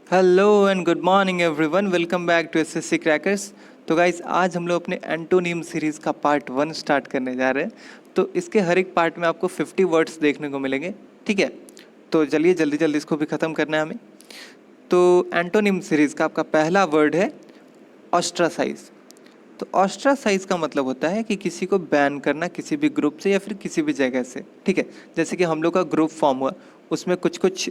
Hello and good morning everyone, welcome back to SSC crackers. तो guys, आज हम लोग अपने एंटोनिम सीरीज़ का पार्ट 1 स्टार्ट करने जा रहे हैं। तो इसके हर एक पार्ट में आपको 50 वर्ड्स देखने को मिलेंगे, ठीक है। तो चलिए जल्दी जल्दी इसको भी ख़त्म करना है हमें। तो एंटोनिम सीरीज़ का आपका पहला वर्ड है ऑस्ट्रासाइज। तो ऑस्ट्रासाइज का मतलब होता है कि किसी को बैन करना किसी भी ग्रुप से या फिर किसी भी जगह से, ठीक है। जैसे कि हम लोग का ग्रुप फॉर्म हुआ, उसमें कुछ कुछ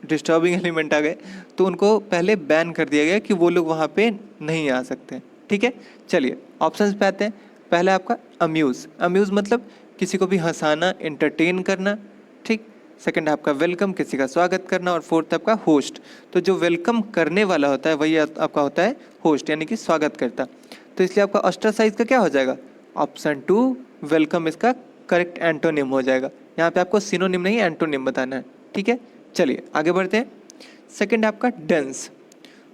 डिस्टर्बिंग एलिमेंट आ गए, तो उनको पहले बैन कर दिया गया कि वो लोग वहाँ पे नहीं आ सकते, ठीक है। चलिए ऑप्शंस पे आते हैं। पहला आपका अम्यूज़। अम्यूज़ मतलब किसी को भी हंसाना, एंटरटेन करना, ठीक। सेकंड आपका वेलकम, किसी का स्वागत करना। और फोर्थ आपका होस्ट। तो जो वेलकम करने वाला होता है वही आपका होता है होस्ट, यानी कि स्वागत करता। तो इसलिए आपका ऑस्ट्रासाइज का क्या हो जाएगा? ऑप्शन 2 वेलकम इसका करेक्ट एंटोनिम हो जाएगा। यहाँ पे आपको सिनोनिम नहीं एंटोनिम बताना है, ठीक है। चलिए आगे बढ़ते हैं। सेकंड आपका डेंस।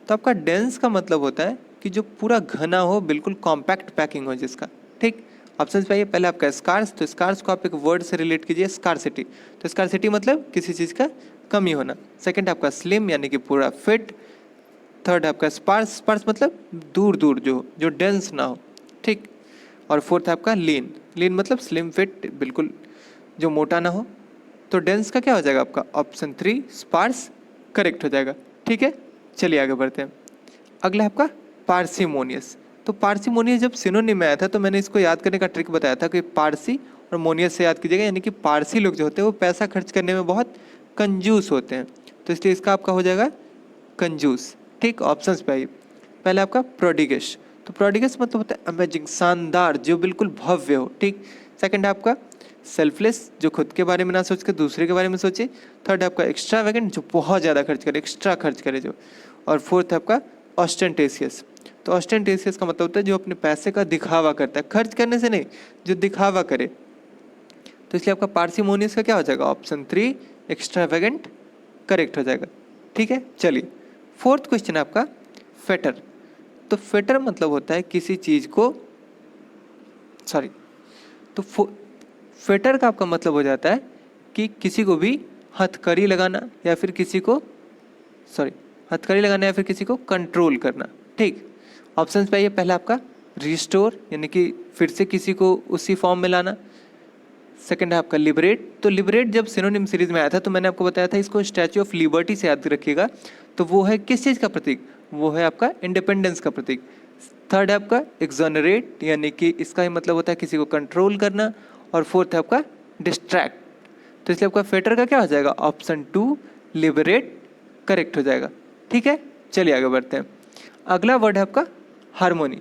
तो आपका डेंस का मतलब होता है कि जो पूरा घना हो, बिल्कुल कॉम्पैक्ट पैकिंग हो जिसका, ठीक। ऑप्शंस पे आइए। पहले आपका स्कार्स। तो स्कार्स को आप एक वर्ड से रिलेट कीजिए, स्कार्सिटी। तो स्कार्सिटी मतलब किसी चीज़ का कमी होना। सेकंड आपका स्लिम, यानी कि पूरा फिट। थर्ड आपका स्पार्स। स्पार्स मतलब दूर दूर जो जो डेंस ना हो, ठीक। और फोर्थ आपका लीन। लीन मतलब स्लिम फिट, बिल्कुल जो मोटा ना हो। तो डेंस का क्या हो जाएगा आपका? ऑप्शन 3 स्पार्स करेक्ट हो जाएगा, ठीक है। चलिए आगे बढ़ते हैं। अगला है आपका पार्सिमोनियस। तो पार्सिमोनियस जब सिनोनिम में आया था तो मैंने इसको याद करने का ट्रिक बताया था कि पारसी और मोनियस से याद कीजिएगा, यानी कि पारसी लोग जो होते हैं वो पैसा खर्च करने में बहुत कंजूस होते हैं। तो इसलिए इसका आपका हो जाएगा कंजूस, ठीक। ऑप्शंस पे आइए। पहले आपका प्रोडिगस। तो प्रोडिगस मतलब होता है अमेजिंग, शानदार, जो बिल्कुल भव्य हो, ठीक। सेकंड है आपका सेल्फलेस, जो खुद के बारे में ना सोच के दूसरे के बारे में सोचे। थर्ड है आपका एक्स्ट्रावेगेंट, जो बहुत ज़्यादा खर्च करे, एक्स्ट्रा खर्च करे जो। और फोर्थ है आपका ऑस्टेंटेशियस। तो ऑस्टेंटेशियस का मतलब होता है जो अपने पैसे का दिखावा करता है, खर्च करने से नहीं, जो दिखावा करे। तो इसलिए आपका पार्सिमोनियस का क्या हो जाएगा? ऑप्शन 3 एक्स्ट्रावेगेंट करेक्ट हो जाएगा, ठीक है। चलिए फोर्थ क्वेश्चन है आपका फेटर। तो फेटर मतलब होता है किसी चीज़ को, सॉरी, तो फेटर का आपका मतलब हो जाता है कि किसी को भी हथकड़ी लगाना या फिर किसी को, सॉरी, हथकड़ी लगाना या फिर किसी को कंट्रोल करना, ठीक। ऑप्शंस पे आइए। पहला आपका रिस्टोर, यानी कि फिर से किसी को उसी फॉर्म में लाना। सेकंड है आपका लिबरेट। तो लिबरेट जब सिनोनिम सीरीज में आया था तो मैंने आपको बताया था इसको स्टैच्यू ऑफ लिबर्टी से याद रखिएगा। तो वो है किस चीज़ का प्रतीक? वो है आपका इंडिपेंडेंस का प्रतीक। थर्ड है आपका एक्सोनरेट, यानी कि इसका ही मतलब होता है किसी को कंट्रोल करना। और फोर्थ है आपका डिस्ट्रैक्ट। तो इसलिए आपका फेटर का क्या हो जाएगा? ऑप्शन 2 लिबरेट करेक्ट हो जाएगा, ठीक है। चलिए आगे बढ़ते हैं। अगला वर्ड है आपका हारमोनी।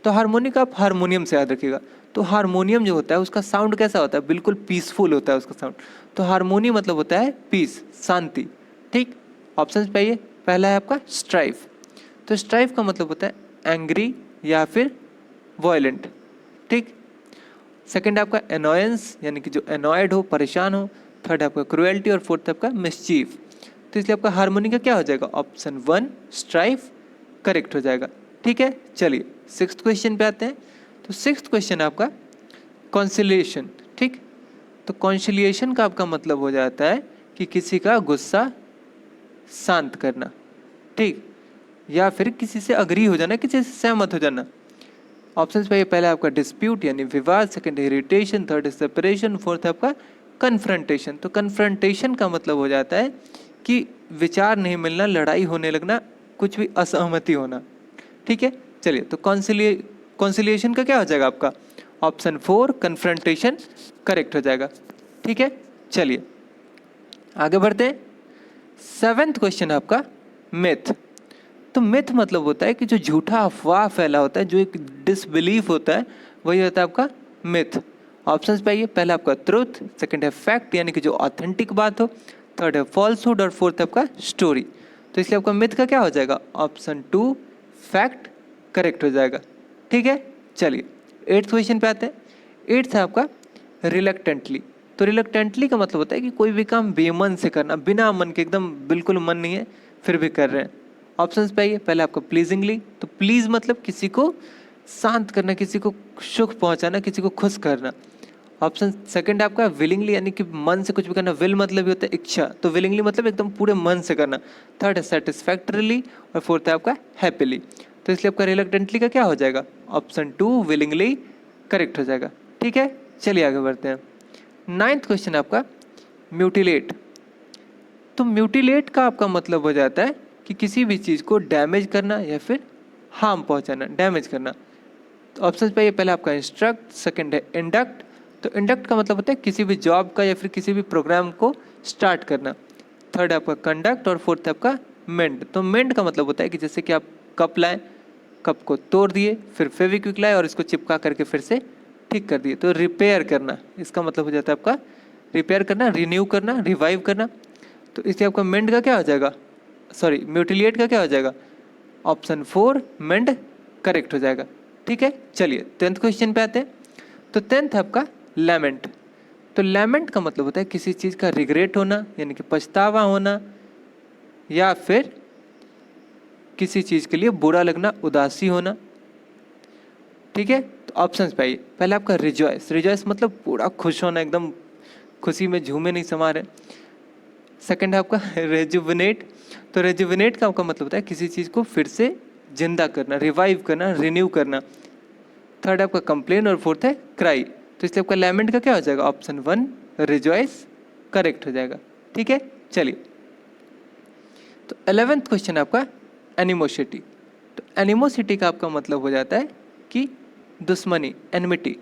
तो हारमोनी का आप हारमोनियम से याद रखिएगा। तो हारमोनियम जो होता है उसका साउंड कैसा होता है? बिल्कुल पीसफुल होता है उसका साउंड। तो हारमोनी मतलब होता है पीस, शांति, ठीक। ऑप्शंस पे आइए। पहला है आपका स्ट्राइफ। तो स्ट्राइफ का मतलब होता है एंग्री या फिर वॉयलेंट, ठीक। सेकंड आपका एनॉयंस, यानी कि जो एनॉयड हो, परेशान हो। थर्ड आपका क्रुएल्टी और फोर्थ आपका मिसचीफ। तो इसलिए आपका हारमोनी का क्या हो जाएगा? ऑप्शन 1 स्ट्राइफ करेक्ट हो जाएगा, ठीक है। चलिए सिक्स्थ क्वेश्चन पे आते हैं। तो सिक्स्थ क्वेश्चन आपका कॉन्सिलिएशन, ठीक। तो कॉन्सिलिएशन का आपका मतलब हो जाता है कि किसी का गुस्सा शांत करना, ठीक, या फिर किसी से अग्री हो जाना, किसी से सहमत हो जाना। ऑप्शंस पे पहला आपका डिस्प्यूट यानी विवाद, second irritation, third separation, fourth आपका कन्फ्रंटेशन। तो कन्फ्रंटेशन का मतलब हो जाता है कि विचार नहीं मिलना, लड़ाई होने लगना, कुछ भी असहमति होना, ठीक है। चलिए तो कॉन्सिलिएशन का क्या हो जाएगा आपका? ऑप्शन 4 कन्फ्रंटेशन करेक्ट हो जाएगा, ठीक है। चलिए आगे बढ़ते हैं। सेवेंथ क्वेश्चन आपका मिथ। तो मिथ मतलब होता है कि जो झूठा अफवाह फैला होता है, जो एक डिसबिलीफ होता है, वही होता है आपका मिथ। ऑप्शंस पे आइए। पहला आपका ट्रुथ, सेकंड है फैक्ट, यानी कि जो ऑथेंटिक बात हो। थर्ड है फॉल्सहुड और फोर्थ आपका स्टोरी। तो इसलिए आपका मिथ का क्या हो जाएगा? ऑप्शन 2 फैक्ट करेक्ट हो जाएगा, ठीक है। चलिए एट्थ क्वेश्चन पे आते हैं। एट्थ है आपका रिलक्टेंटली। तो रिलक्टेंटली का मतलब होता है कि कोई भी काम बेमन से करना, बिना मन के, एकदम बिल्कुल मन नहीं है फिर भी कर रहे हैं। ऑप्शंस पे आइए। पहले आपका प्लीजिंगली। तो प्लीज मतलब किसी को शांत करना, किसी को सुख पहुंचाना, किसी को खुश करना। ऑप्शन सेकंड आपका विलिंगली, यानी कि मन से कुछ भी करना। विल मतलब ही होता है इच्छा, तो विलिंगली मतलब एकदम पूरे मन से करना। थर्ड है सेटिस्फैक्टरीली, और फोर्थ है आपका हैप्पीली। तो इसलिए आपका रिलक्टेंटली का क्या हो जाएगा? ऑप्शन टू विलिंगली करेक्ट हो जाएगा। ठीक है, चलिए आगे बढ़ते हैं। नाइन्थ क्वेश्चन आपका म्यूटिलेट। तो म्यूटिलेट का आपका मतलब हो जाता है कि किसी भी चीज़ को डैमेज करना या फिर हार्म पहुंचाना, डैमेज करना। तो ऑप्शन पे ये पहला आपका इंस्ट्रक्ट, सेकंड है इंडक्ट। तो इंडक्ट का मतलब होता है किसी भी जॉब का या फिर किसी भी प्रोग्राम को स्टार्ट करना। थर्ड है आपका कंडक्ट, और फोर्थ है आपका मेंड। तो मेंड का मतलब होता है कि जैसे कि आप कप लाएं, कप को तोड़ दिए, फिर फेविक्विक लाए और इसको चिपका करके फिर से ठीक कर दिए, तो रिपेयर करना, इसका मतलब हो जाता है आपका रिपेयर करना, रिन्यू करना, रिवाइव करना। तो इसलिए आपका मेंड का क्या हो जाएगा? सॉरी, म्यूटिलिएट का क्या हो जाएगा? ऑप्शन फोर मेंड करेक्ट हो जाएगा। ठीक है, चलिए टेंथ क्वेश्चन पे आते हैं। तो टेंथ है आपका लैमेंट। तो लैमेंट का मतलब होता है किसी चीज़ का रिग्रेट होना, यानी कि पछतावा होना, या फिर किसी चीज़ के लिए बुरा लगना, उदासी होना। ठीक है, तो ऑप्शंस पे आइए। पहले आपका रिजॉइस। रिजॉइस मतलब पूरा खुश होना, एकदम खुशी में झूमे नहीं समा रहे। सेकंड है आपका रेजुविनेट। तो रेजुविनेट का आपका मतलब होता है किसी चीज़ को फिर से जिंदा करना, रिवाइव करना, रिन्यू करना। थर्ड आपका कंप्लेन, और फोर्थ है क्राई। तो इसलिए आपका लैमेंट का क्या हो जाएगा? ऑप्शन वन रिजॉइस करेक्ट हो जाएगा। ठीक है, चलिए। तो 11th क्वेश्चन आपका एनिमोसिटी। तो एनिमोसिटी का आपका मतलब हो जाता है कि दुश्मनी, एनमिटी।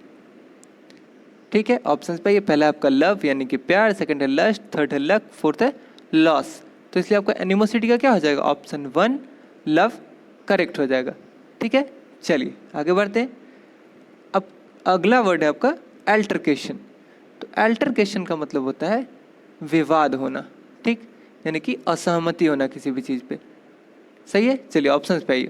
ठीक है, ऑप्शंस पे ये पहला आपका लव यानी कि प्यार, सेकंड है लस्ट, थर्ड है लक, फोर्थ है लॉस। तो इसलिए आपका एनिमोसिटी का क्या हो जाएगा? ऑप्शन वन लव करेक्ट हो जाएगा। ठीक है, चलिए आगे बढ़ते हैं। अब अगला वर्ड है आपका एल्टरकेशन। तो एल्टरकेशन का मतलब होता है विवाद होना, ठीक, यानी कि असहमति होना किसी भी चीज़ पे। सही है, चलिए ऑप्शंस पे आइए।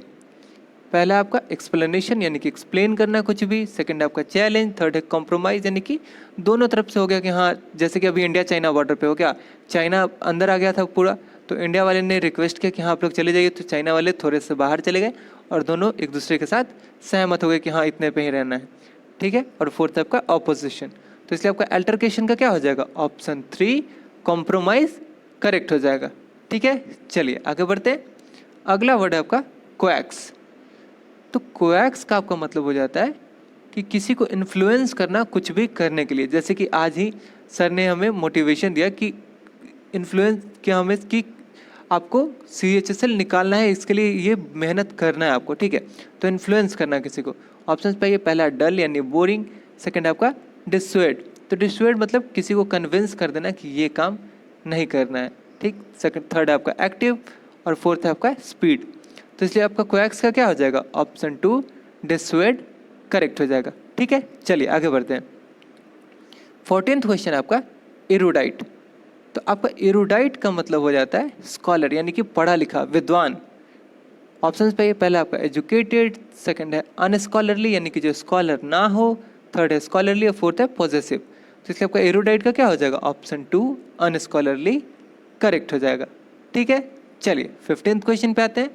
पहला आपका एक्सप्लेनेशन, यानी कि एक्सप्लेन करना कुछ भी। सेकंड आपका चैलेंज, थर्ड है कॉम्प्रोमाइज़, यानी कि दोनों तरफ से हो गया कि हाँ, जैसे कि अभी इंडिया चाइना बॉर्डर पे हो गया, चाइना अंदर आ गया था पूरा, तो इंडिया वाले ने रिक्वेस्ट किया कि हाँ आप लोग चले जाइए, तो चाइना वाले थोड़े से बाहर चले गए और दोनों एक दूसरे के साथ सहमत हो गए कि हाँ इतने पे ही रहना है। ठीक है, और फोर्थ आपका ऑपोजिशन। तो इसलिए आपका अल्टरकेशन का क्या हो जाएगा? ऑप्शन थ्री कॉम्प्रोमाइज़ करेक्ट हो जाएगा। ठीक है, चलिए आगे बढ़ते हैं। अगला वर्ड है आपका कोएक्स। तो कोएक्स का आपका मतलब हो जाता है कि किसी को इन्फ्लुएंस करना कुछ भी करने के लिए। जैसे कि आज ही सर ने हमें मोटिवेशन दिया कि इन्फ्लुएंस किया हमें कि आपको CHSL निकालना है, इसके लिए ये मेहनत करना है आपको। ठीक है, तो इन्फ्लुएंस करना किसी को। ऑप्शन पे ये पहला डल यानी बोरिंग, सेकंड आपका डिसुएड। तो डिसुएड मतलब किसी को कन्विंस कर देना कि ये काम नहीं करना है। ठीक, सेकंड थर्ड है आपका एक्टिव, और फोर्थ है आपका स्पीड। तो इसलिए आपका कोएक्स का क्या हो जाएगा? ऑप्शन टू डिसुएड करेक्ट हो जाएगा। ठीक है, चलिए आगे बढ़ते हैं। 14th क्वेश्चन आपका एरोडाइट। तो आपका एरोडाइट का मतलब हो जाता है स्कॉलर, यानी कि पढ़ा लिखा, विद्वान। ऑप्शंस पे पहला आपका एजुकेटेड, सेकंड है अनस्कॉलरली यानी कि जो स्कॉलर ना हो, थर्ड है स्कॉलरली, और फोर्थ है पॉजेसिव। तो इसलिए आपका एरोडाइट का क्या हो जाएगा? ऑप्शन टू अनस्कॉलरली करेक्ट हो जाएगा। ठीक है, चलिए 15th क्वेश्चन पे आते हैं।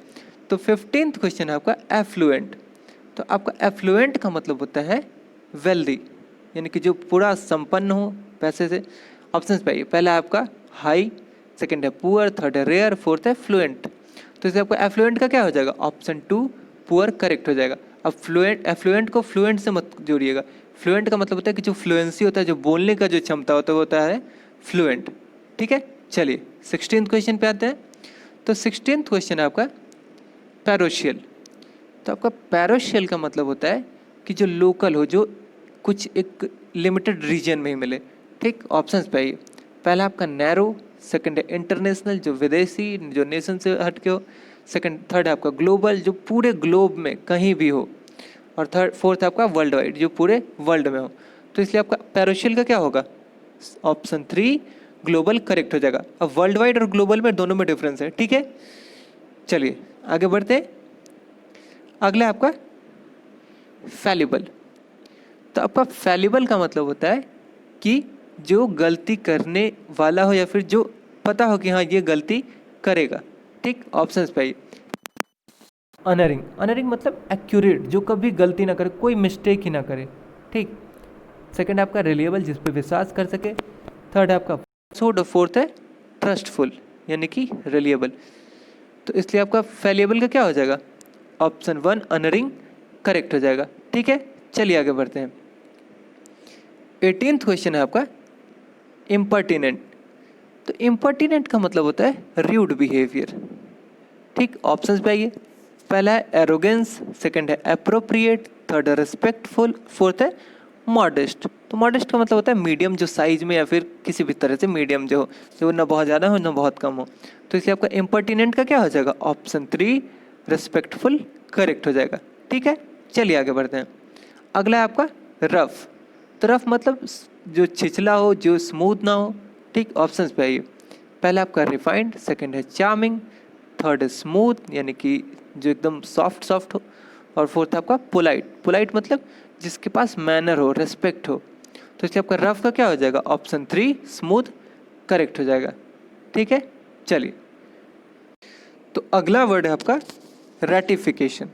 तो 15th क्वेश्चन है आपका एफ्लुएंट। तो आपका एफ्लुएंट का मतलब होता है वेल्दी, यानी कि जो पूरा संपन्न हो पैसे से। ऑप्शन पे आइए, पहला आपका हाई, सेकंड है पुअर, थर्ड है रेयर, फोर्थ है फ्लुएंट। तो इसे आपका एफ्लुएंट का क्या हो जाएगा? ऑप्शन टू पुअर करेक्ट हो जाएगा। अब फ्लुएंट, एफ्लुएंट को फ्लुएंट से मत जोड़िएगा। फ्लुएंट का मतलब होता है कि जो फ्लुएंसी होता है, जो बोलने का जो क्षमता होता है, वो होता है फ्लुएंट। ठीक है, चलिए 16th क्वेश्चन पे आते हैं। तो 16th क्वेश्चन है आपका पैरोशियल। तो आपका पैरोशियल का मतलब होता है कि जो लोकल हो, जो कुछ एक लिमिटेड रीजन में ही मिले। ठीक, ऑप्शंस पे आइए। पहला आपका नैरो, सेकंड है इंटरनेशनल जो विदेशी, जो नेशन से हट के हो, सेकंड थर्ड है आपका ग्लोबल जो पूरे ग्लोब में कहीं भी हो, और थर्ड फोर्थ आपका वर्ल्ड वाइड जो पूरे वर्ल्ड में हो। तो इसलिए आपका पैरोशियल का क्या होगा? ऑप्शन थ्री ग्लोबल करेक्ट हो जाएगा। अब वर्ल्ड वाइड और ग्लोबल में दोनों में डिफरेंस है। ठीक है, चलिए आगे बढ़ते हैं। अगला आपका फैलिबल। तो आपका फैलिबल का मतलब होता है कि जो गलती करने वाला हो या फिर जो पता हो कि हाँ ये गलती करेगा। ठीक, ऑप्शंस पे आइए। अनरिंग, अनरिंग मतलब एक्यूरेट, जो कभी गलती ना करे, कोई मिस्टेक ही ना करे। ठीक, सेकंड है आपका रिलायबल, जिस पे विश्वास कर सके। थर्ड है आपका सोड और फोर्थ है ट्रस्टफुल यानी कि रिलायबल। तो इसलिए आपका फैलिएबल का क्या हो जाएगा, ऑप्शन 1 अनरिंग करेक्ट हो जाएगा। ठीक है, चलिए आगे बढ़ते हैं। 18th क्वेश्चन है आपका इम्पर्टिनेंट। तो इम्पर्टिनेंट का मतलब होता है र्यूड बिहेवियर। ठीक, ऑप्शंस पे आइए। पहला है एरोगेंस, सेकंड है अप्रोप्रिएट, थर्ड है रिस्पेक्टफुल, फोर्थ है मॉडेस्ट। तो मॉडेस्ट का मतलब होता है मीडियम, जो साइज में या फिर किसी भी तरह से मीडियम जो हो, जो ना बहुत ज़्यादा हो ना बहुत कम हो। तो इसलिए आपका इम्पर्टिनेंट का क्या हो जाएगा, ऑप्शन 3 रिस्पेक्टफुल करेक्ट हो जाएगा। ठीक है, चलिए आगे बढ़ते हैं। अगला है आपका रफ। तो रफ मतलब जो छिछला हो, जो स्मूथ ना हो। ठीक, ऑप्शंस पे आइए। पहला आपका रिफाइंड, सेकंड है चार्मिंग, थर्ड है स्मूथ यानी कि जो एकदम सॉफ्ट सॉफ्ट हो, और फोर्थ है आपका पोलाइट। पोलाइट मतलब जिसके पास मैनर हो, रेस्पेक्ट हो। तो इसलिए आपका रफ का क्या हो जाएगा, ऑप्शन 3 स्मूथ करेक्ट हो जाएगा। ठीक है, चलिए। तो अगला वर्ड है आपका रैटिफिकेशन।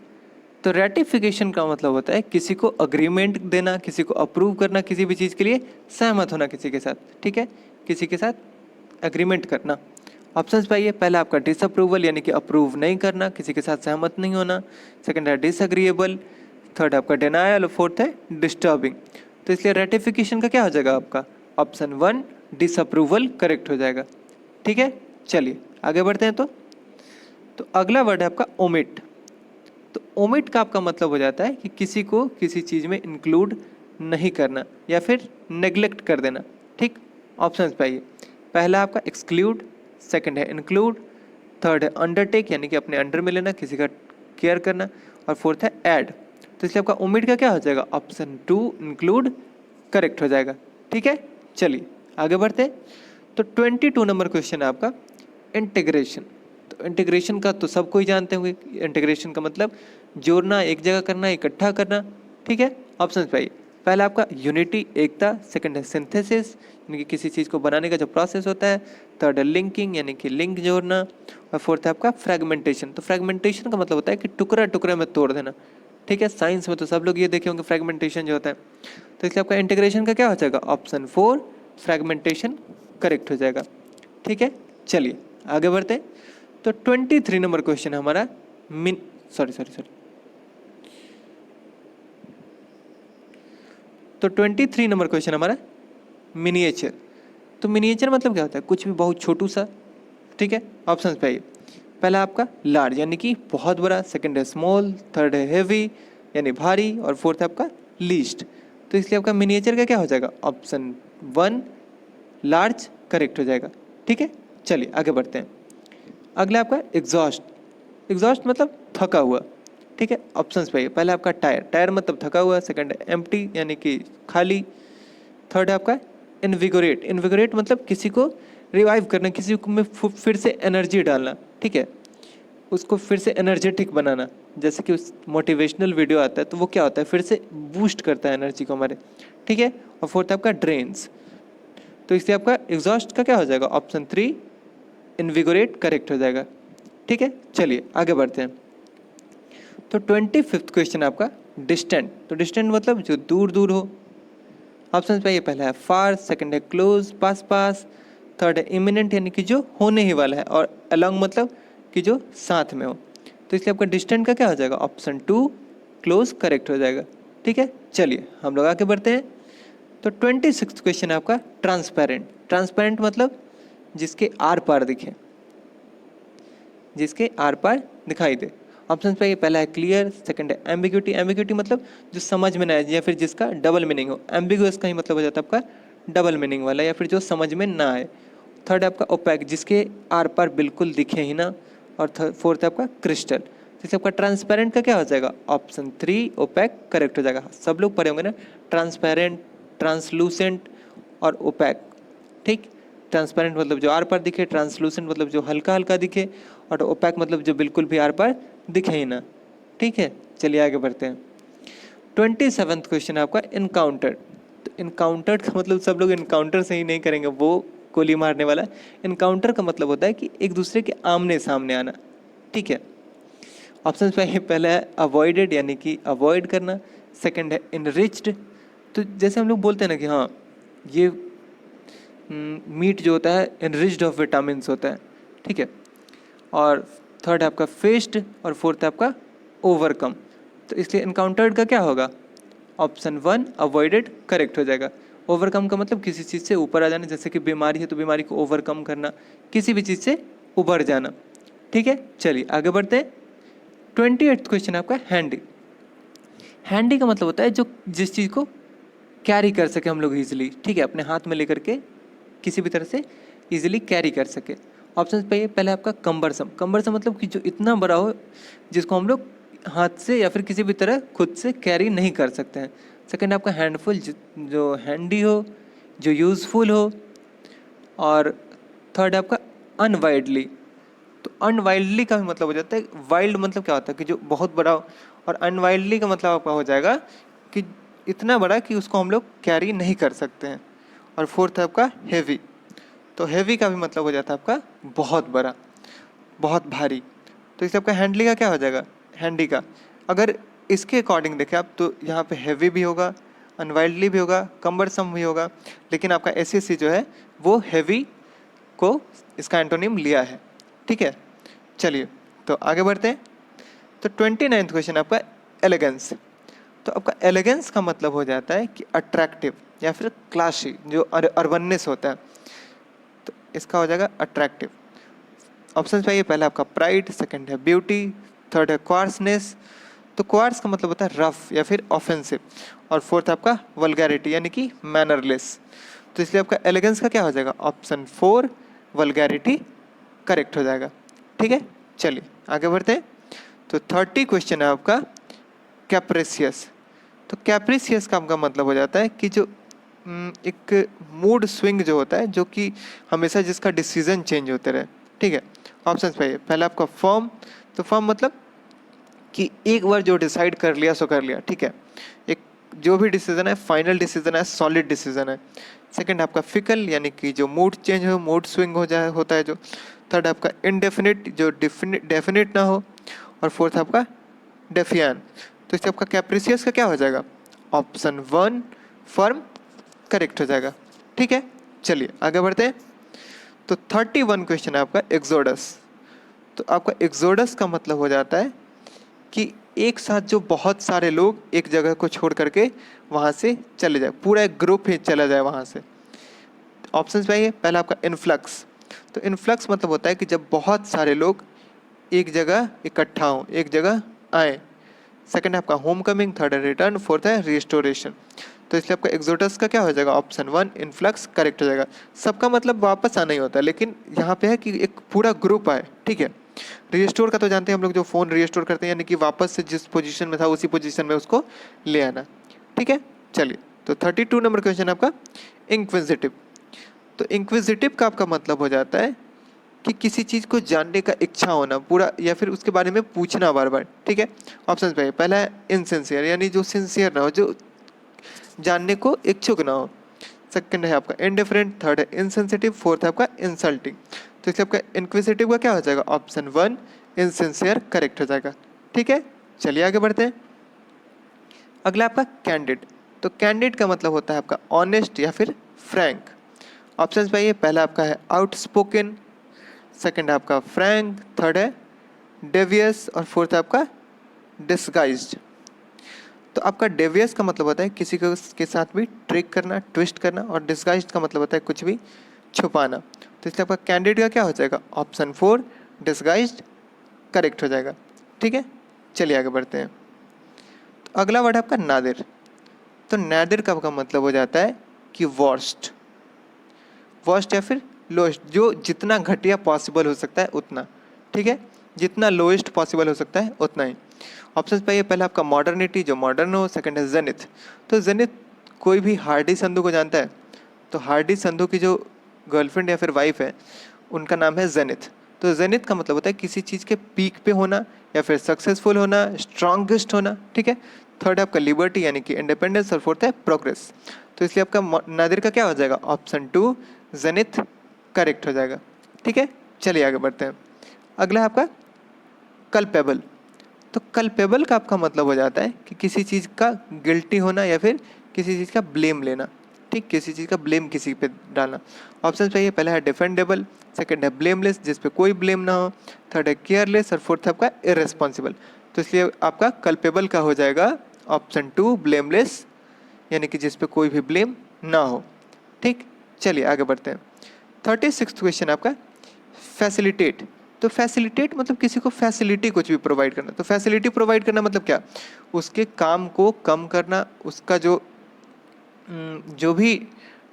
तो रैटिफिकेशन का मतलब होता है किसी को अग्रीमेंट देना, किसी को अप्रूव करना, किसी भी चीज़ के लिए सहमत होना किसी के साथ। ठीक है, किसी के साथ एग्रीमेंट करना। ऑप्शंस पाइए। पहला आपका डिसअप्रूवल यानी कि अप्रूव नहीं करना, किसी के साथ सहमत नहीं होना। सेकंड है डिसएग्रीएबल, थर्ड आपका डिनायल, और फोर्थ है डिस्टर्बिंग। तो इसलिए रेटिफिकेशन का क्या हो जाएगा आपका, ऑप्शन 1 डिसअप्रूवल करेक्ट हो जाएगा। ठीक है, चलिए आगे बढ़ते हैं। तो अगला वर्ड है आपका ओमिट। तो ओमिट का आपका मतलब हो जाता है कि किसी को किसी चीज़ में इंक्लूड नहीं करना या फिर नेग्लेक्ट कर देना। ठीक, ऑप्शंस पाइए। पहला आपका एक्सक्लूड, सेकंड है इंक्लूड, थर्ड है अंडरटेक यानी कि अपने अंडर में लेना, किसी का केयर करना, और फोर्थ है ऐड। तो इसलिए आपका ओमिट का क्या हो जाएगा, ऑप्शन 2 इंक्लूड करेक्ट हो जाएगा। ठीक है, चलिए आगे बढ़ते हैं। तो 22 नंबर क्वेश्चन है आपका इंटीग्रेशन। तो इंटीग्रेशन का तो सब कोई जानते होंगे। इंटीग्रेशन का मतलब जोड़ना, एक जगह करना, इकट्ठा करना। ठीक है, ऑप्शन पाइए। पहला आपका यूनिटी एकता, सेकंड है सिंथेसिस यानी कि किसी चीज़ को बनाने का जो प्रोसेस होता है, थर्ड है लिंकिंग यानी कि लिंक जोड़ना, और फोर्थ है आपका फ्रेगमेंटेशन। तो फ्रेगमेंटेशन का मतलब होता है कि टुकड़ा टुकड़े में तोड़ देना। ठीक है, साइंस में तो सब लोग ये देखे होंगे फ्रेगमेंटेशन जो होता है। तो इसलिए आपका इंटीग्रेशन का क्या हो जाएगा, ऑप्शन 4 फ्रेगमेंटेशन करेक्ट हो जाएगा। ठीक है, चलिए आगे बढ़ते हैं। तो 23 नंबर क्वेश्चन है हमारा तो 23 नंबर क्वेश्चन हमारा मिनिएचर। तो मिनिएचर मतलब क्या होता है, कुछ भी बहुत छोटू सा। ठीक है, ऑप्शन पे आइए। पहला आपका लार्ज यानी कि बहुत बड़ा, सेकंड है स्मॉल, थर्ड है हेवी यानी भारी, और फोर्थ है आपका लीस्ट। तो इसलिए आपका मिनिएचर का क्या हो जाएगा, ऑप्शन 1 लार्ज करेक्ट हो जाएगा। ठीक है, चलिए आगे बढ़ते हैं। अगला आपका एग्जॉस्ट। एग्जॉस्ट मतलब थका हुआ। ठीक है, ऑप्शंस पे पहला आपका टायर। टायर मतलब थका हुआ, सेकंड है एम्प्टी यानी कि खाली, थर्ड है आपका इनविगोरेट। इनविगोरेट मतलब किसी को रिवाइव करना, किसी को में फिर से एनर्जी डालना। ठीक है, उसको फिर से एनर्जेटिक बनाना। जैसे कि उस मोटिवेशनल वीडियो आता है तो वो क्या होता है, फिर से बूस्ट करता है एनर्जी को हमारे। ठीक है, और फोर्थ आपका ड्रेन्स। तो इससे आपका एग्जॉस्ट का क्या हो जाएगा, ऑप्शन 3 इनविगोरेट करेक्ट हो जाएगा। ठीक है, चलिए आगे बढ़ते हैं। तो 25th क्वेश्चन आपका डिस्टेंट। तो डिस्टेंट मतलब जो दूर दूर हो। ऑप्शन पे ये पहला है फार, सेकंड है क्लोज पास पास, थर्ड है इमिनेंट यानी कि जो होने ही वाला है, और अलॉन्ग मतलब कि जो साथ में हो। तो इसलिए आपका डिस्टेंट का क्या हो जाएगा, ऑप्शन 2 क्लोज करेक्ट हो जाएगा। ठीक है, चलिए हम लोग आगे बढ़ते हैं। तो 26th क्वेश्चन है आपका ट्रांसपेरेंट। ट्रांसपेरेंट मतलब जिसके आर पार दिखे, जिसके आर पार दिखाई दे। ऑप्शन पे ये पहला है क्लियर, सेकंड है एम्बिग्यूटी। एम्बिग्यूटी मतलब जो समझ में ना आए या फिर जिसका डबल मीनिंग हो। एम्बिगुअस का ही मतलब हो जाता है आपका डबल मीनिंग वाला, या फिर जो समझ में ना आए। थर्ड है आपका ओपैक, जिसके आर पार बिल्कुल दिखे ही ना, और फोर्थ है आपका क्रिस्टल। जैसे आपका ट्रांसपेरेंट का क्या हो जाएगा, ऑप्शन 3 ओपैक करेक्ट हो जाएगा। सब लोग पढ़े होंगे ना, ट्रांसपेरेंट, ट्रांसलूसेंट और ओपैक। ठीक, ट्रांसपेरेंट मतलब जो आर पार दिखे, ट्रांसलूसेंट मतलब जो हल्का हल्का दिखे, और ओपैक मतलब जो बिल्कुल भी आर पार दिखे ही ना। ठीक है, चलिए आगे बढ़ते हैं। 27th क्वेश्चन है आपका इनकाउंटर। तो इनकाउंटर का मतलब सब लोग इनकाउंटर से ही नहीं करेंगे, वो गोली मारने वाला। इनकाउंटर का मतलब होता है कि एक दूसरे के आमने सामने आना। ठीक है, ऑप्शन पे पहला है अवॉइडेड यानी कि अवॉइड करना, सेकंड है इनरिच्ड, तो जैसे हम लोग बोलते हैं ना कि हाँ ये मीट जो होता है एनरिच्ड ऑफ विटामिन होता है, ठीक है। और थर्ड है आपका फेस्ड और फोर्थ है आपका ओवरकम। तो इसलिए इनकाउंटर्ड का क्या होगा, ऑप्शन 1 अवॉइडेड करेक्ट हो जाएगा। ओवरकम का मतलब किसी चीज़ से ऊपर आ जाना, जैसे कि बीमारी है तो बीमारी को ओवरकम करना, किसी भी चीज़ से उभर जाना, ठीक है। चलिए आगे बढ़ते हैं। 28th क्वेश्चन है आपका हैंडी। हैंडी का मतलब होता है जो जिस चीज़ को कैरी कर सके हम लोग ईजिली, ठीक है, अपने हाथ में लेकर के किसी भी तरह से ईजिली कैरी कर सके। ऑप्शन पे पहले आपका कम्बरसम। कम्बरसम मतलब कि जो इतना बड़ा हो जिसको हम लोग हाथ से या फिर किसी भी तरह खुद से कैरी नहीं कर सकते हैं। सेकंड आपका हैंडफुल, जो हैंडी हो, जो यूज़फुल हो। और थर्ड है आपका अनवाइडली। तो अनवाइल्डली का भी मतलब हो जाता है, वाइल्ड मतलब क्या होता है कि जो बहुत बड़ा हो, और अनवाइल्डली का मतलब आपका हो जाएगा कि इतना बड़ा कि उसको हम लोग कैरी नहीं कर सकते हैं। और फोर्थ है आपका हेवी। तो हेवी का भी मतलब हो जाता है आपका बहुत बड़ा, बहुत भारी। तो इससे आपका हैंडली का क्या हो जाएगा, हैंडी का। अगर इसके अकॉर्डिंग देखें आप तो यहाँ पे हेवी भी होगा, अनवाइल्डली भी होगा, कम्बरसम भी होगा, लेकिन आपका एसएससी जो है वो हेवी को इसका एंटोनिम लिया है, ठीक है। चलिए तो आगे बढ़ते हैं। तो 29th क्वेश्चन आपका एलिगेंस। तो आपका एलिगेंस का मतलब हो जाता है कि अट्रैक्टिव या फिर क्लासी, जो अर्बननेस होता है, तो इसका हो जाएगा अट्रैक्टिव। ऑप्शन पाइए, पहला आपका प्राइड, सेकंड है ब्यूटी, थर्ड है क्वार्सनेस। तो क्वार्स का मतलब होता है रफ या फिर ऑफेंसिव, और फोर्थ आपका वल्गैरिटी यानी कि मैनरलेस। तो इसलिए आपका एलिगेंस का क्या हो जाएगा, ऑप्शन 4 वल्गैरिटी करेक्ट हो जाएगा, ठीक है। चलिए आगे बढ़ते हैं। तो 30 क्वेश्चन है आपका कैप्रेसियस। तो कैप्रिसियस का आपका मतलब हो जाता है कि जो एक मूड स्विंग जो होता है, जो कि हमेशा जिसका डिसीजन चेंज होते रहे, ठीक है। ऑप्शन पे पहला आपका फर्म। तो फर्म मतलब कि एक बार जो डिसाइड कर लिया सो कर लिया, ठीक है। एक जो भी डिसीजन है फाइनल डिसीजन है, सॉलिड डिसीजन है। सेकंड आपका फिकल यानी कि जो मूड चेंज हो, मूड स्विंग हो जाए होता है जो। थर्ड आपका इनडेफिनिट, जो डेफिनिट ना हो। और फोर्थ आपका डेफियान। तो इससे आपका कैप्रिसियस का क्या हो जाएगा, ऑप्शन 1 फर्म करेक्ट हो जाएगा, ठीक है। चलिए आगे बढ़ते हैं। तो 31 क्वेश्चन है आपका एक्सोडस। तो आपका एक्सोडस का मतलब हो जाता है कि एक साथ जो बहुत सारे लोग एक जगह को छोड़ करके वहाँ से चले जाए, पूरा एक ग्रुप ही चला जाए वहाँ से। ऑप्शंस पे आइए, पहला आपका इन्फ्लक्स। तो इन्फ्लक्स मतलब होता है कि जब बहुत सारे लोग एक जगह इकट्ठा हों, एक जगह आए। सेकंड है आपका होम कमिंग, थर्ड है रिटर्न, फोर्थ है रिस्टोरेशन। तो इसलिए आपका एक्सोडस का क्या हो जाएगा, ऑप्शन 1 इन्फ्लक्स करेक्ट हो जाएगा। सबका मतलब वापस आना ही होता है, लेकिन यहाँ पे है कि एक पूरा ग्रुप आए, ठीक है। रिस्टोर का तो जानते हैं हम लोग, जो फ़ोन रिस्टोर करते हैं, यानी कि वापस से जिस पोजीशन में था उसी पोजीशन में उसको ले आना, ठीक है। चलिए तो 32 नंबर क्वेश्चन आपका इंक्विजिटिव। तो इंक्विजिटिव का आपका मतलब हो जाता है कि किसी चीज़ को जानने का इच्छा होना पूरा, या फिर उसके बारे में पूछना बार बार, ठीक है। ऑप्शन पे पहला है इनसिंसियर, यानी जो सिंसियर ना हो, जो जानने को इच्छुक ना हो। सेकंड है आपका इनडिफरेंट, थर्ड है इनसेंसिटिव, फोर्थ है आपका इंसल्टिंग। तो इसलिए आपका इंक्विजिटिव का क्या हो जाएगा, ऑप्शन 1 इनसिंसियर करेक्ट हो जाएगा, ठीक है। चलिए आगे बढ़ते हैं। अगला आपका कैंडिड। तो कैंडिड का मतलब होता है आपका ऑनेस्ट या फिर फ्रैंक। ऑप्शन पाइए, पहला आपका है आउटस्पोकन, सेकंड है आपका फ्रैंक, थर्ड है डेवियस, और फोर्थ है आपका डिस्गाइज्ड। तो आपका डेवियस का मतलब होता है किसी को के साथ भी ट्रिक करना, ट्विस्ट करना, और डिस्गाइज्ड का मतलब होता है कुछ भी छुपाना। तो इसलिए आपका कैंडिडेट का क्या हो जाएगा, ऑप्शन 4 डिस्गाइज्ड करेक्ट हो जाएगा, ठीक है। चलिए आगे बढ़ते हैं। तो अगला वर्ड है आपका नादिर। तो नादिर का आपका मतलब हो जाता है कि वर्स्ट, वर्स्ट या फिर लोएस्ट, जो जितना घटिया पॉसिबल हो सकता है उतना, ठीक है। जितना लोएस्ट पॉसिबल हो सकता है उतना ही। ऑप्शन पाइए, पहला आपका मॉडर्निटी, जो मॉडर्न हो, सेकंड है जेनिथ। तो जेनिथ कोई भी हार्डी संधू को जानता है, तो हार्डी संधू की जो गर्लफ्रेंड या फिर वाइफ है उनका नाम है जेनिथ। तो जेनिथ का मतलब होता है किसी चीज़ के पीक पे होना या फिर सक्सेसफुल होना, स्ट्रॉन्गेस्ट होना, ठीक है। थर्ड है आपका लिबर्टी यानी कि इंडिपेंडेंस, और फोर्थ है प्रोग्रेस। तो इसलिए आपका नादिर का क्या हो जाएगा, ऑप्शन 2 जेनिथ करेक्ट हो जाएगा, ठीक है। चलिए आगे बढ़ते हैं। अगला है आपका कल्पेबल। तो कल्पेबल का आपका मतलब हो जाता है कि किसी चीज़ का गिल्टी होना या फिर किसी चीज़ का ब्लेम लेना, ठीक, किसी चीज़ का ब्लेम किसी पे डालना। ऑप्शन चाहिए, पहला है डिफेंडेबल, सेकंड है ब्लेमलेस जिस पे कोई ब्लेम ना हो, थर्ड है केयरलेस और फोर्थ है आपका इररेस्पॉन्सिबल। तो इसलिए आपका कल्पेबल का हो जाएगा ऑप्शन 2 ब्लेमलेस, यानी कि जिस पे कोई भी ब्लेम ना हो, ठीक। चलिए आगे बढ़ते हैं। 36 क्वेश्चन आपका फैसिलिटेट। तो फैसिलिटेट मतलब किसी को फैसिलिटी कुछ भी प्रोवाइड करना। तो फैसिलिटी प्रोवाइड करना मतलब क्या, उसके काम को कम करना, उसका जो भी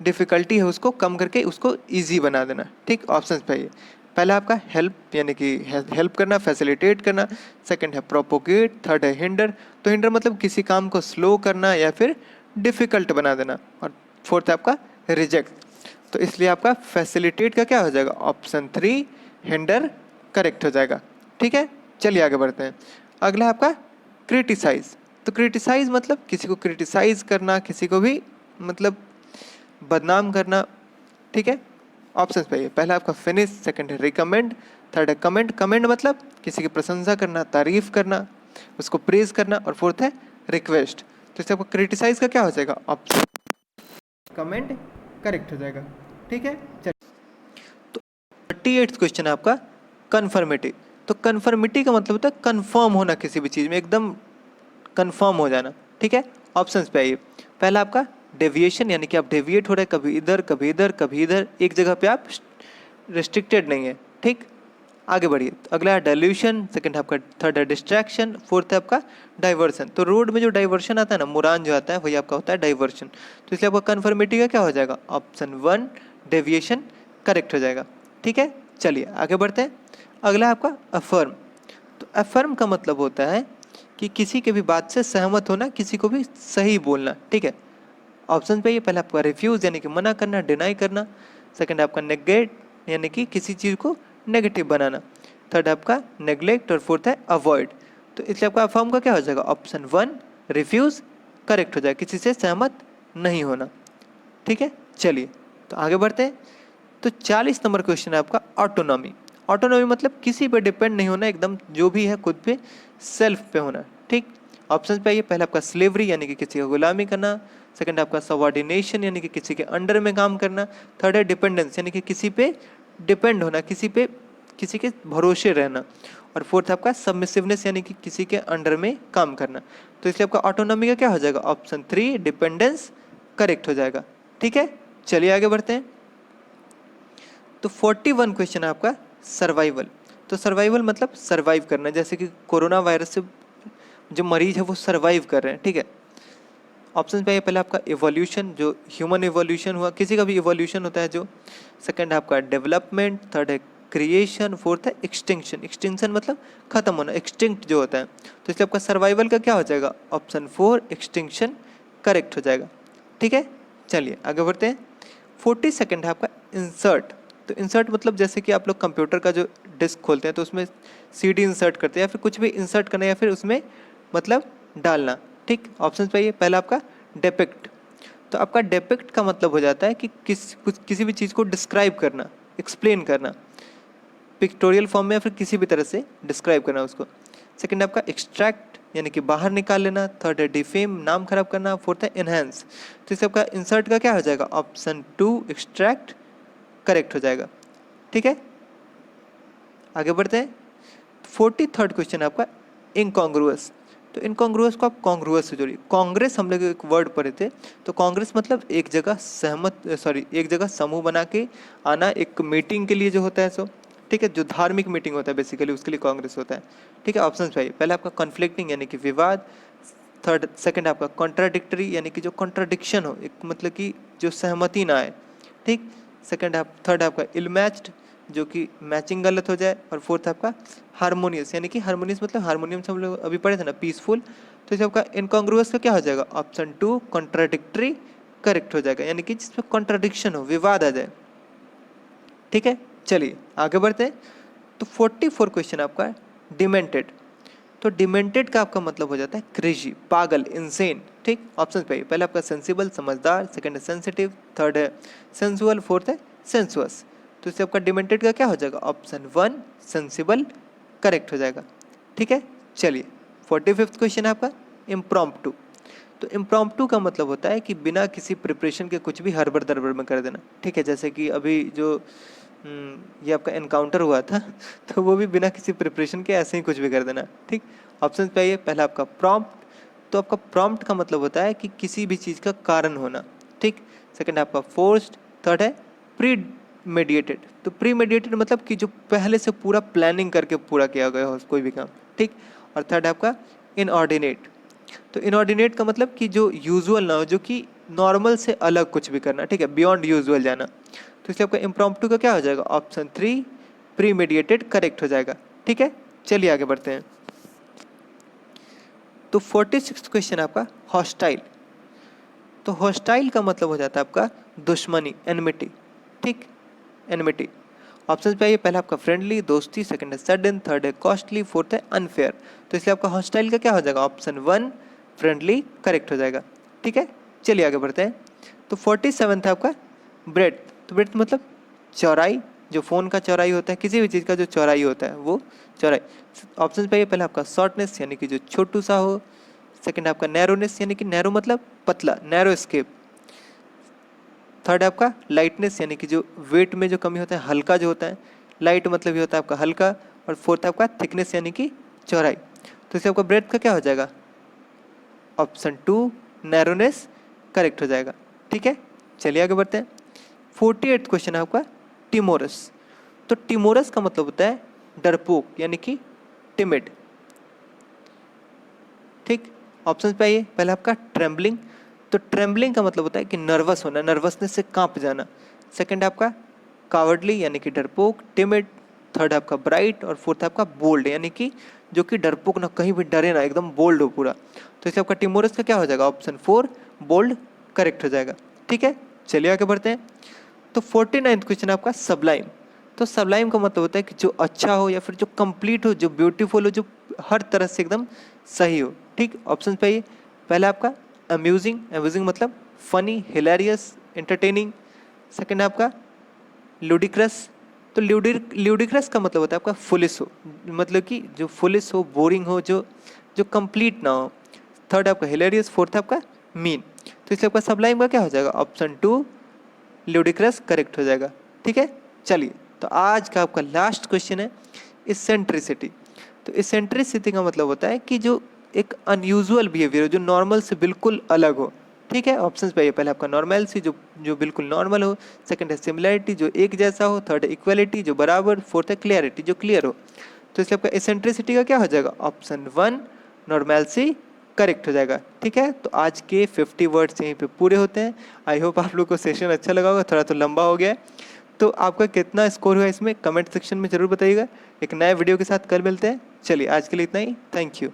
डिफ़िकल्टी है उसको कम करके उसको इजी बना देना, ठीक। ऑप्शंस पे ये पहला आपका हेल्प, यानी कि हेल्प करना, फैसिलिटेट करना, सेकंड है प्रोपोगेट, थर्ड है हिंडर। तो हिंडर मतलब किसी काम को स्लो करना या फिर डिफ़िकल्ट बना देना, और फोर्थ है आपका रिजेक्ट। तो इसलिए आपका फैसिलिटेट का क्या हो जाएगा, ऑप्शन 3 हिंडर करेक्ट हो जाएगा, ठीक है। चलिए आगे बढ़ते हैं। अगला है आपका क्रिटिसाइज। तो क्रिटिसाइज मतलब किसी को क्रिटिसाइज करना, किसी को भी मतलब बदनाम करना, ठीक है। ऑप्शंस पे पहला आपका फिनिश, सेकंड है रिकमेंड, थर्ड है कमेंट। कमेंट मतलब किसी की प्रशंसा करना, तारीफ करना, उसको प्रेज करना, और फोर्थ है रिक्वेस्ट। तो इससे आपको क्रिटिसाइज का क्या हो जाएगा, ऑप्शन कमेंट करेक्ट हो जाएगा, ठीक है। चलिए, तो 38 क्वेश्चन है आपका कन्फर्मिटी। तो कन्फर्मिटी का मतलब होता है कन्फर्म होना, किसी भी चीज़ में एकदम कन्फर्म हो जाना, ठीक है। ऑप्शंस पे आइए। पहला आपका डेविएशन, यानी कि आप डेविएट हो रहे हैं कभी इधर कभी इधर कभी इधर, एक जगह पे आप रिस्ट्रिक्टेड नहीं है, ठीक। आगे बढ़िए। अगला है डाइल्यूशन, सेकंड है आपका, थर्ड है डिस्ट्रैक्शन, फोर्थ है आपका डाइवर्सन। तो रोड में जो डाइवर्शन आता है ना, मुरान जो आता है वही आपका होता है डाइवर्शन। तो इसलिए आपका कन्फर्मिटी का क्या हो जाएगा, ऑप्शन 1 डेविएशन करेक्ट हो जाएगा, ठीक है। चलिए आगे बढ़ते हैं। अगला है आपका अफर्म। तो अफर्म का मतलब होता है कि किसी के भी बात से सहमत होना, किसी को भी सही बोलना, ठीक है। ऑप्शन पे ये पहले आपका रिफ्यूज़ यानी कि मना करना, डिनाई करना, सेकंड आपका नेगेट यानी कि किसी चीज़ को नेगेटिव बनाना, थर्ड आपका नेग्लेक्ट, और फोर्थ है अवॉइड। तो इसलिए आपका अफर्म का क्या हो जाएगा, ऑप्शन 1 रिफ्यूज़ करेक्ट हो जाएगा, किसी से सहमत नहीं होना, ठीक है। चलिए तो आगे बढ़ते हैं। तो 40 नंबर क्वेश्चन है आपका ऑटोनॉमी। ऑटोनॉमी मतलब किसी पे डिपेंड नहीं होना, एकदम जो भी है खुद पे सेल्फ पे होना, ठीक। ऑप्शन पे आइए। पहले आपका स्लेवरी यानी कि किसी का गुलामी करना, सेकंड आपका सबऑर्डिनेशन यानी कि किसी के अंडर में काम करना, थर्ड है डिपेंडेंस यानी कि किसी पे डिपेंड होना, किसी के भरोसे रहना, और फोर्थ आपका सबमिसिवनेस यानी कि किसी के अंडर में काम करना। तो इसलिए आपका ऑटोनॉमी का क्या हो जाएगा, ऑप्शन 3 डिपेंडेंस करेक्ट हो जाएगा, ठीक है। चलिए आगे बढ़ते हैं। तो 41 क्वेश्चन है आपका सर्वाइवल। तो सर्वाइवल मतलब सर्वाइव करना, जैसे कि कोरोना वायरस से जो मरीज है वो सर्वाइव कर रहे हैं, ठीक है। ऑप्शन पे पहले आपका इवोल्यूशन, जो ह्यूमन इवोल्यूशन हुआ, किसी का भी इवोल्यूशन होता है जो, सेकंड है आपका डेवलपमेंट, थर्ड है क्रिएशन, फोर्थ है एक्सटिंक्शन। एक्सटिंक्शन मतलब खत्म होना, एक्सटिंक्ट जो होता है। तो इसलिए आपका सर्वाइवल का क्या हो जाएगा, ऑप्शन 4 एक्सटिंक्शन करेक्ट हो जाएगा, ठीक है। चलिए आगे बढ़ते हैं। 42 है आपका इंसर्ट। तो इंसर्ट मतलब जैसे कि आप लोग कंप्यूटर का जो डिस्क खोलते हैं तो उसमें सीडी इंसर्ट करते हैं, या फिर कुछ भी इंसर्ट करना, या फिर उसमें मतलब डालना, ठीक। ऑप्शन पे पहला आपका डेपिक्ट। तो आपका डेपिक्ट का मतलब हो जाता है कि किसी भी चीज़ को डिस्क्राइब करना, एक्सप्लेन करना, पिक्टोरियल फॉर्म में या फिर किसी भी तरह से डिस्क्राइब करना उसको। सेकंड आपका एक्सट्रैक्ट यानी कि बाहर निकाल लेना, थर्ड है डिफेम नाम खराब करना, फोर्थ है इनहेंस। तो इससे आपका इंसर्ट का क्या हो जाएगा, ऑप्शन 2 एक्सट्रैक्ट करेक्ट हो जाएगा, ठीक है। आगे बढ़ते हैं। 43 क्वेश्चन है आपका इनकॉन्ग्रुअस। तो इनकॉन्ग्रुअस को आप कॉन्ग्रुअस से जोड़िए। कांग्रेस हम लोग एक वर्ड पढ़े थे, तो कांग्रेस मतलब एक जगह समूह बना के आना, एक मीटिंग के लिए जो होता है सो, ठीक है, जो धार्मिक मीटिंग होता है बेसिकली उसके लिए कांग्रेस होता है, ठीक है। ऑप्शन भाई पहले आपका कॉन्फ्लिक्टिंग यानी कि विवाद, सेकंड आपका कॉन्ट्राडिक्टरी यानी कि जो कॉन्ट्राडिक्शन हो, एक मतलब कि जो सहमति ना आए, ठीक। थर्ड आपका इल मैच्ड जो कि मैचिंग गलत हो जाए, और फोर्थ आपका हारमोनियस यानी कि हारमोनियस मतलब हारमोनियम से हम लोग अभी पढ़े थे ना, पीसफुल। तो इसे आपका इनकॉन्ग्रुअस का क्या हो जाएगा, ऑप्शन 2 कॉन्ट्राडिक्टरी करेक्ट हो जाएगा, यानी कि जिसमें कॉन्ट्राडिक्शन हो, विवाद आ जाए, ठीक है। चलिए आगे बढ़ते हैं। तो 44 क्वेश्चन आपका डिमेंटेड। तो डिमेंटेड का आपका मतलब हो जाता है क्रेजी, पागल, इंसेन, ठीक। ऑप्शन पे पहले आपका सेंसिबल समझदार, सेकंड है सेंसिटिव, थर्ड है सेंसुअल, फोर्थ है सेंसुअस। तो इससे आपका डिमेंटेड का क्या हो जाएगा, ऑप्शन 1 सेंसिबल करेक्ट हो जाएगा, ठीक है। चलिए 45 क्वेश्चन है आपका इम्प्रॉम्प्टू। तो इम्प्रॉम्प्टू का मतलब होता है कि बिना किसी प्रिपरेशन के कुछ भी हड़बड़ दड़बड़ में कर देना, ठीक है। जैसे कि अभी जो ये आपका एनकाउंटर हुआ था तो वो भी बिना किसी प्रिपरेशन के ऐसे ही कुछ भी कर देना, ठीक। ऑप्शन पे आइए, पहला आपका प्रॉम्प्ट। तो आपका प्रॉम्प्ट का मतलब होता है कि किसी भी चीज़ का कारण होना, ठीक। सेकंड आपका फोर्स्ड। थर्ड है प्री मेडिएटेड। तो प्री मेडिएटेड मतलब कि जो पहले से पूरा प्लानिंग करके पूरा किया गया हो कोई भी काम, ठीक। और थर्ड है आपका इनऑर्डिनेट। तो इनऑर्डिनेट का मतलब कि जो यूजुअल ना हो, जो कि नॉर्मल से अलग कुछ भी करना, ठीक है, बियॉन्ड यूजुअल जाना। तो इसलिए आपका इम्प्रॉम्प्टू का क्या हो जाएगा, ऑप्शन 3 प्री मेडिएटेड करेक्ट हो जाएगा, ठीक है। चलिए आगे बढ़ते हैं। तो 46 क्वेश्चन आपका हॉस्टाइल। तो हॉस्टाइल का मतलब हो जाता है आपका दुश्मनी, एनमिटी, ठीक, एनमिटी। ऑप्शन पे आइए, पहला आपका फ्रेंडली, दोस्ती, सेकंड है सडन, थर्ड है कॉस्टली, फोर्थ है अनफेयर। तो इसलिए आपका हॉस्टाइल का क्या हो जाएगा, ऑप्शन 1 फ्रेंडली करेक्ट हो जाएगा, ठीक है। चलिए आगे बढ़ते हैं। तो 47 था आपका ब्रेड। तो ब्रेड मतलब चौड़ाई, जो फ़ोन का चौड़ाई होता है, किसी भी चीज़ का जो चौड़ाई होता है वो चौड़ाई। ऑप्शन पे आइए, पहला आपका शॉर्टनेस यानी कि जो छोटू सा हो, सेकंड आपका नैरोनेस यानी कि नैरो मतलब पतला, नैरो स्केप। थर्ड है आपका लाइटनेस यानी कि जो वेट में जो कमी होता है, हल्का जो होता है, लाइट मतलब ये होता है आपका हल्का। और फोर्थ है आपका थिकनेस यानी कि चौड़ाई। तो इसे आपका ब्रेथ का क्या हो जाएगा, ऑप्शन 2 नैरोनेस करेक्ट हो जाएगा, ठीक है। चलिए आगे बढ़ते हैं। 48 क्वेश्चन है आपका टिमोरस। तो टिमोरस का मतलब होता है डरपोक यानी कि टिमिड, ठीक। ऑप्शन पे आइए, पहले आपका ट्रेम्बलिंग। तो ट्रेम्बलिंग का मतलब होता है कि नर्वस होना, नर्वसनेस से कांप जाना। सेकंड आपका कावर्डली यानी कि डरपोक, टिमिड। थर्ड आपका ब्राइट और फोर्थ आपका बोल्ड यानी कि जो कि डरपोक ना, कहीं भी डरे ना, एकदम बोल्ड हो पूरा। तो इसे आपका टिमोरस का क्या हो जाएगा, ऑप्शन 4 बोल्ड करेक्ट हो जाएगा, ठीक है। चलिए आगे बढ़ते हैं। तो 49th क्वेश्चन आपका सबलाइम। तो सबलाइम का मतलब होता है कि जो अच्छा हो या फिर जो कंप्लीट हो, जो ब्यूटीफुल हो, जो हर तरह से एकदम सही हो, ठीक। ऑप्शन पे आइए, पहला आपका अम्यूजिंग, अम्यूजिंग मतलब फनी, हिलेरियस, एंटरटेनिंग। सेकंड है आपका लुडिक्रस। तो ल्यूडिक्रस का मतलब होता है आपका फुलिस हो, मतलब कि जो फुलिस हो, बोरिंग हो, जो जो कंप्लीट ना हो। थर्ड आपका हिलेरियस, फोर्थ आपका मीन। तो इसलिए आपका सबलाइम का क्या हो जाएगा, ऑप्शन 2 ल्यूडिक्रस करेक्ट हो जाएगा, ठीक है। चलिए, तो आज का आपका लास्ट क्वेश्चन है इसेंट्रिसिटी। तो इसेंट्रिसिटी का मतलब होता है कि जो एक अनयूजुअल बिहेवियर हो, जो नॉर्मल से बिल्कुल अलग हो, ठीक है। ऑप्शंस पे आइए, पहले आपका नॉर्मलसी, जो जो बिल्कुल नॉर्मल हो। सेकंड है सिमिलैरिटी, जो एक जैसा हो। थर्ड है इक्वलिटी, जो बराबर। फोर्थ है क्लियरिटी, जो क्लियर हो। तो इसलिए आपका इसेंट्रिसिटी का क्या हो जाएगा, ऑप्शन 1 नॉर्मलसी करेक्ट हो जाएगा, ठीक है। तो आज के 50 वर्ड्स यहीं पे पूरे होते हैं। आई होप आप लोग को सेशन अच्छा लगा होगा, थोड़ा तो लंबा हो गया है। तो आपका कितना स्कोर हुआ इसमें कमेंट सेक्शन में ज़रूर बताइएगा। एक नए वीडियो के साथ कल मिलते हैं। चलिए आज के लिए इतना ही, थैंक यू।